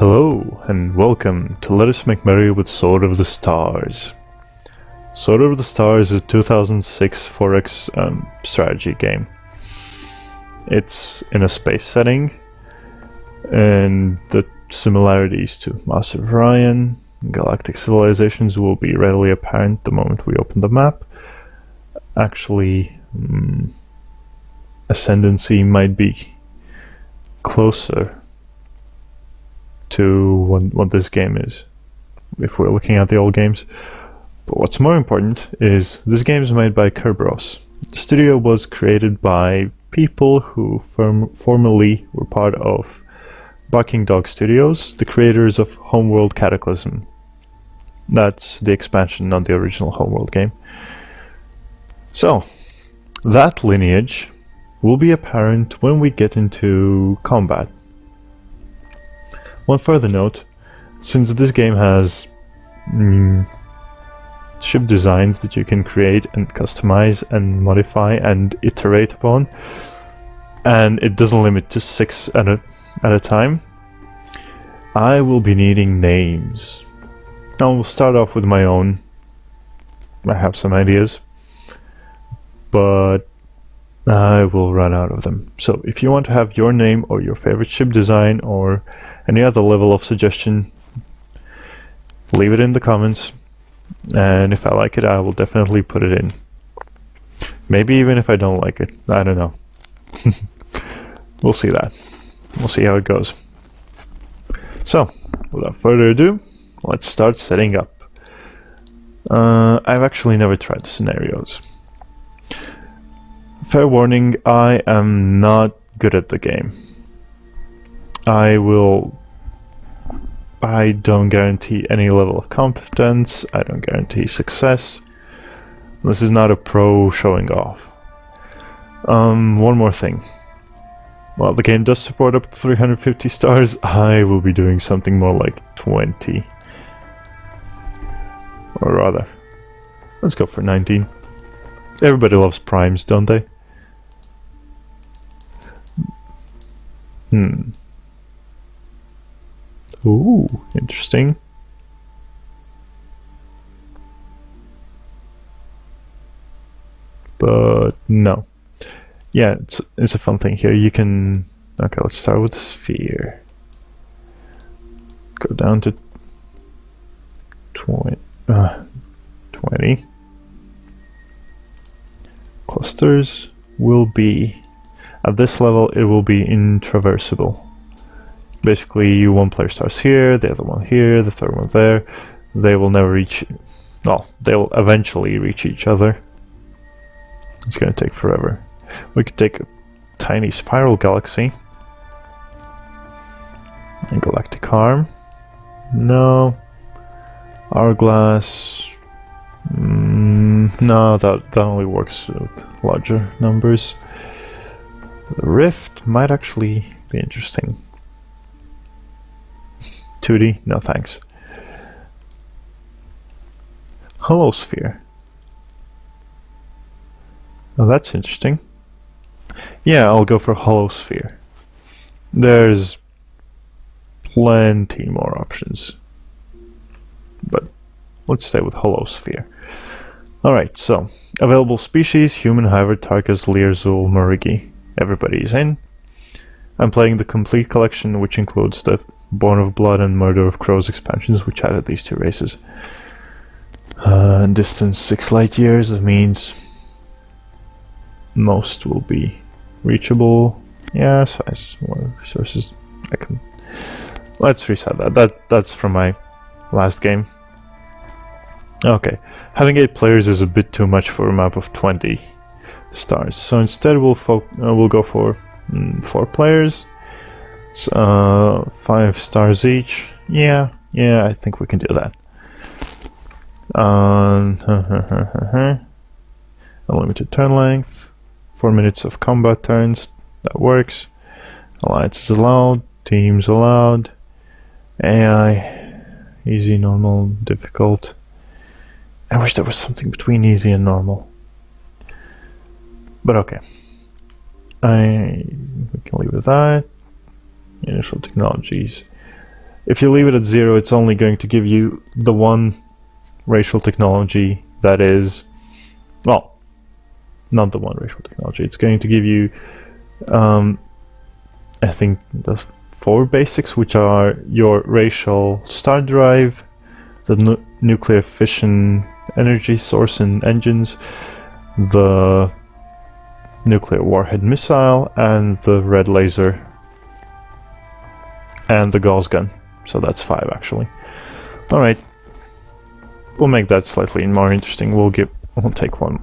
Hello and welcome to Let Us Make Merry with Sword of the Stars. Sword of the Stars is a 2006 4X strategy game. It's in a space setting, and the similarities to Master of Orion and Galactic Civilizations will be readily apparent the moment we open the map. Actually, Ascendancy might be closer to what this game is, if we're looking at the old games. But what's more important is this game is made by Kerberos. The studio was created by people who formerly were part of Barking Dog Studios, the creators of Homeworld Cataclysm. That's the expansion on the original Homeworld game. So, that lineage will be apparent when we get into combat. One further note, since this game has ship designs that you can create and customize and modify and iterate upon, and it doesn't limit to 6 at a time, I will be needing names. I will start off with my own. I have some ideas, but I will run out of them. So if you want to have your name or your favorite ship design or any other level of suggestion, leave it in the comments, and if I like it, I will definitely put it in. Maybe even if I don't like it, I don't know. We'll see that. We'll see how it goes. So, without further ado, let's start setting up. I've actually never tried the scenarios. Fair warning, I am not good at the game. I don't guarantee any level of competence, I don't guarantee success. This is not a pro showing off. One more thing. While the game does support up to 350 stars, I will be doing something more like 20. Or rather, let's go for 19. Everybody loves primes, don't they? Ooh, interesting. But no. Yeah, it's a fun thing here. You can... Okay, let's start with the sphere. Go down to 20. Clusters will be... At this level, it will be intraversible. Basically, one player starts here, the other one here, the third one there. They will never reach... Well, they will eventually reach each other. It's going to take forever. We could take a tiny spiral galaxy. A galactic arm. No. Hourglass. No, that only works with larger numbers. The rift might actually be interesting. 2D? No thanks. Holosphere. Oh, that's interesting. Yeah, I'll go for Holosphere. There's plenty more options, but let's stay with Holosphere. Alright, so available species: human, hybrid, Tarkus, Leerzul, Morigi. Everybody's in. I'm playing the complete collection, which includes the Born of Blood and Murder of Crows expansions, which added these two races. Distance 6 light years, that means most will be reachable. Yeah, size, more resources. I can... Let's reset that. That's from my last game. Okay, having 8 players is a bit too much for a map of 20 stars, so instead we'll go for 4 players. 5 stars each. Yeah, I think we can do that. Unlimited turn length, 4 minutes of combat turns, that works. Alliances allowed, teams allowed. AI, easy, normal, difficult. I wish there was something between easy and normal. But okay. We can leave with that. Initial technologies. If you leave it at 0, it's only going to give you the one racial technology that is, well, not the one racial technology. It's going to give you, I think, the 4 basics, which are your racial star drive, the nuclear fission energy source and engines, the nuclear warhead missile, and the red laser, and the Gauss gun. So that's 5 actually. Alright, we'll make that slightly more interesting. We'll take 1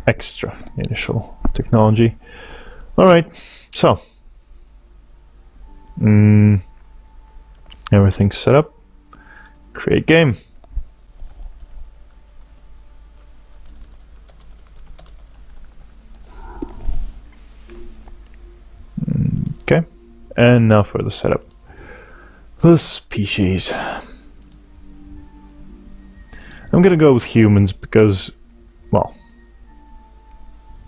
extra initial technology. Alright, so everything's set up. Create game. Okay, and now for the setup. The species. I'm gonna go with humans because, well,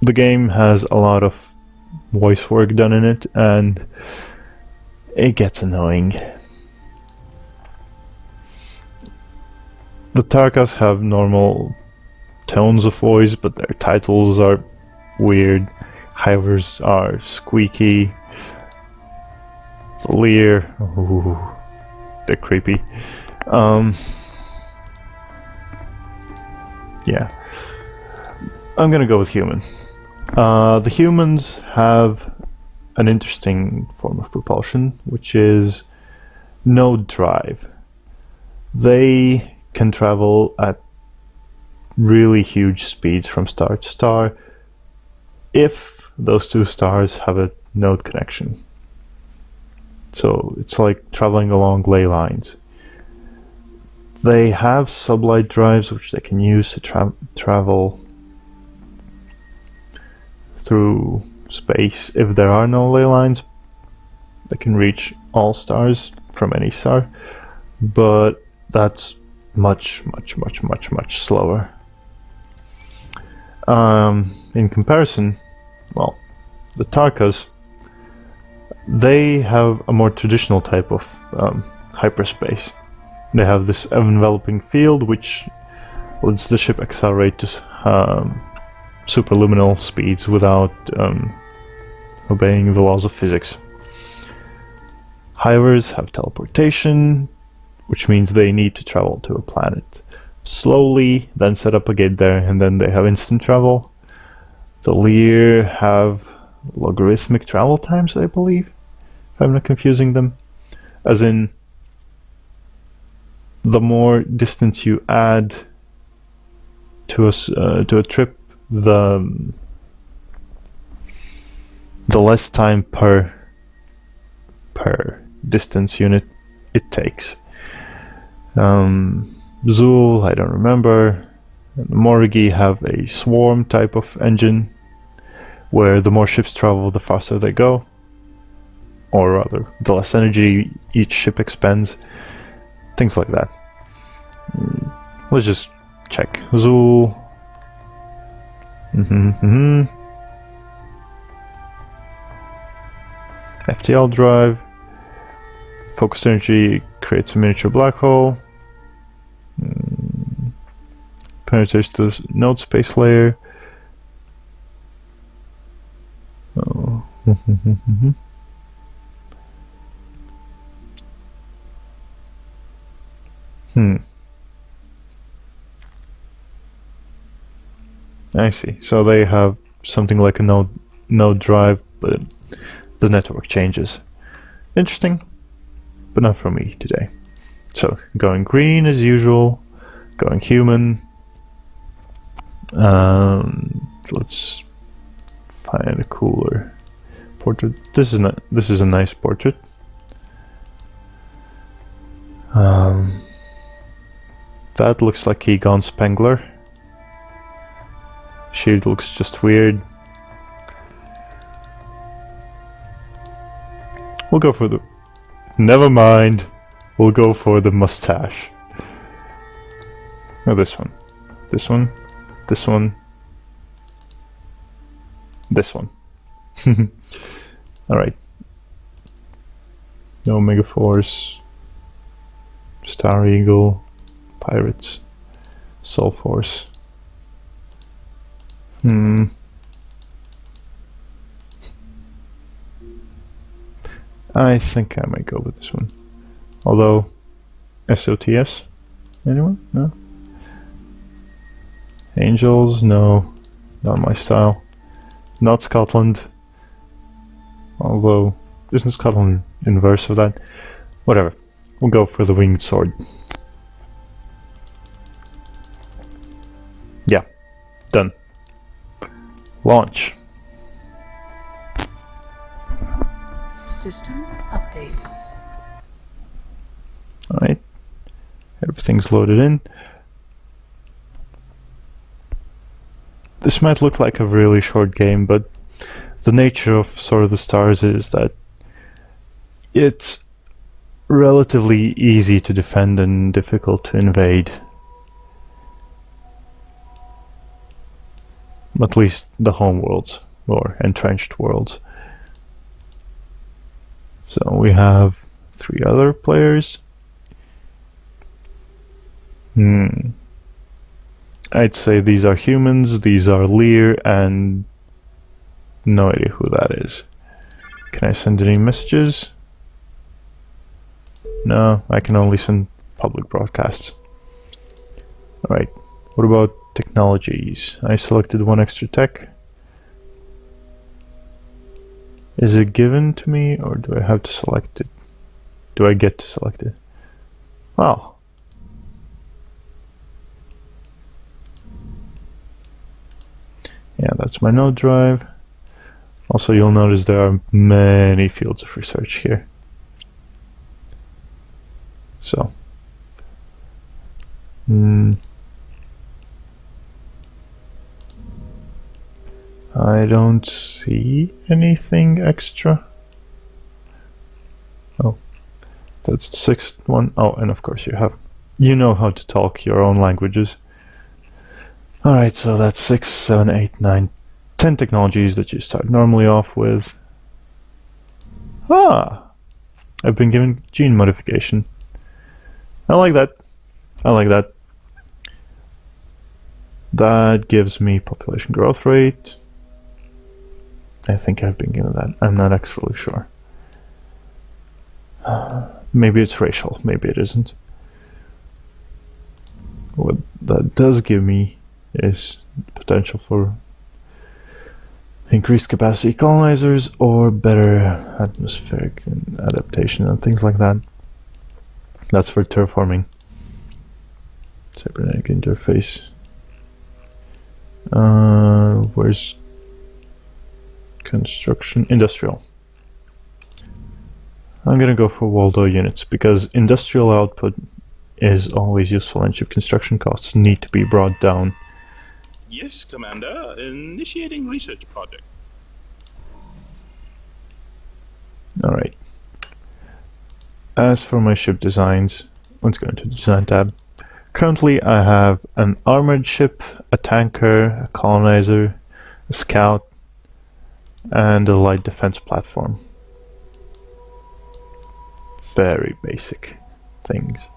the game has a lot of voice work done in it and it gets annoying. The Tarkas have normal tones of voice, but their titles are weird. Hivers are squeaky. The Lear, ooh, they're creepy. Yeah, I'm gonna go with human. The humans have an interesting form of propulsion, which is node drive. They can travel at really huge speeds from star to star if those 2 stars have a node connection. So it's like traveling along ley lines. They have sublight drives, which they can use to travel through space. If there are no ley lines, they can reach all stars from any star, but that's much slower. In comparison, well, the Tarkas, they have a more traditional type of hyperspace. They have this enveloping field which lets the ship accelerate to superluminal speeds without obeying the laws of physics. Hivers have teleportation, which means they need to travel to a planet slowly, then set up a gate there, and then they have instant travel. The Lear have logarithmic travel times, I believe, if I'm not confusing them. As in, the more distance you add to a trip, the less time per distance unit it takes. Zool, I don't remember. And the Morigi have a swarm type of engine, where the more ships travel, the faster they go, or rather, the less energy each ship expends. Things like that. Let's just check. Zool. FTL drive. Focus energy creates a miniature black hole. Penetrates the node space layer. Oh. I see. So they have something like a node drive, but the network changes. Interesting, but not for me today. So going green as usual, going human. Let's find a cooler portrait. This is a nice portrait. That looks like Egon Spengler. She looks just weird. We'll go for the... Never mind. We'll go for the mustache. No, this one. This one. This one. This one. Alright. No Omega Force. Star Eagle, Pirates, Soul Force. I think I might go with this one. Although, SOTS? Anyone? No? Angels? No. Not my style. Not Scotland. Although, isn't Scotland inverse of that? Whatever. We'll go for the winged sword. Yeah. Done. Launch. System update. Alright. Everything's loaded in. This might look like a really short game, but the nature of Sword of the Stars is that it's relatively easy to defend and difficult to invade. At least the home worlds, or entrenched worlds. So we have 3 other players. I'd say these are humans, these are Lear, and no idea who that is. Can I send any messages? No, I can only send public broadcasts. Alright, what about technologies? I selected 1 extra tech. Is it given to me, or do I have to select it? Do I get to select it? Oh. Yeah, that's my node drive. Also, you'll notice there are many fields of research here. So. I don't see anything extra. Oh, that's the 6th one. Oh, and of course you know how to talk your own languages. Alright, so that's 6, 7, 8, 9, 10 technologies that you start normally off with. Ah! I've been given gene modification. I like that. I like that. That gives me population growth rate. I think I've been given that. I'm not actually sure. Maybe it's racial, maybe it isn't. What that does give me is potential for increased capacity colonizers or better atmospheric adaptation and things like that. That's for terraforming. Cybernetic interface. Where's construction? Industrial. I'm gonna go for Waldo units because industrial output is always useful and ship construction costs need to be brought down. Yes, Commander. Initiating research project. Alright. As for my ship designs, let's go into the design tab. Currently I have an armored ship, a tanker, a colonizer, a scout, and a light defense platform. Very basic things.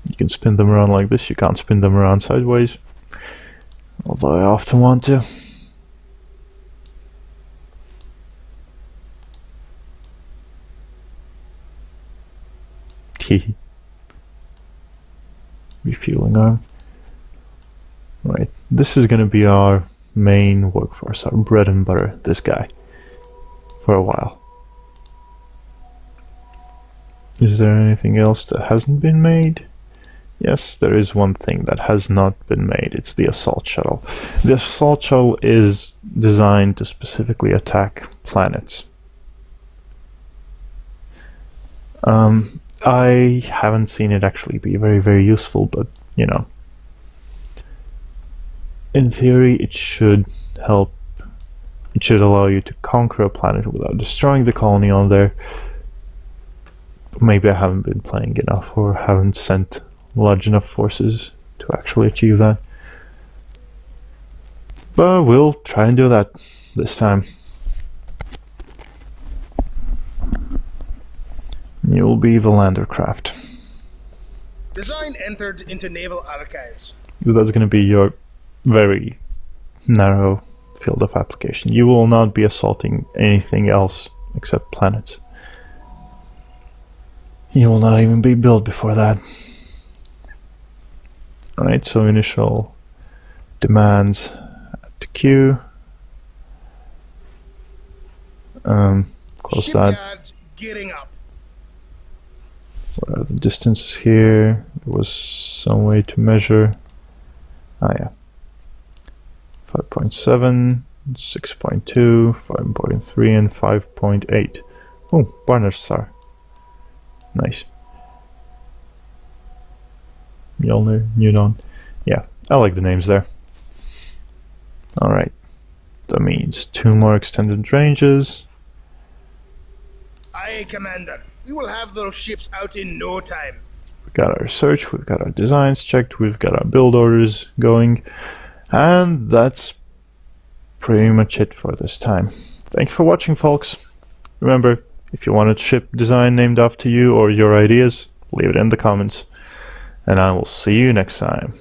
You can spin them around like this, you can't spin them around sideways. Although I often want to. Refueling arm. Right, this is gonna be our main workforce, our bread and butter, this guy, for a while. Is there anything else that hasn't been made? Yes, there is one thing that has not been made. It's the assault shuttle. The assault shuttle is designed to specifically attack planets. I haven't seen it actually be very, very useful, but, you know, in theory it should help. It should allow you to conquer a planet without destroying the colony on there. Maybe I haven't been playing enough or haven't sent large enough forces to actually achieve that. But we'll try and do that this time. You will be the Landercraft. Design entered into naval archives. That's going to be your very narrow field of application. You will not be assaulting anything else except planets. You will not even be built before that. Alright, so initial demands to queue. Close that. Shipyards gearing up. What are the distances here? There was some way to measure. Ah, yeah. 5.7, 6.2, 5.3, and 5.8. Oh, Barnard Star. Nice. Mjolnir, Newton. Yeah, I like the names there. Alright. That means 2 more extended ranges. Aye, Commander. We will have those ships out in no time. We've got our research, we've got our designs checked, we've got our build orders going. And that's pretty much it for this time. Thank you for watching, folks. Remember, if you want a ship design named after you or your ideas, leave it in the comments. And I will see you next time.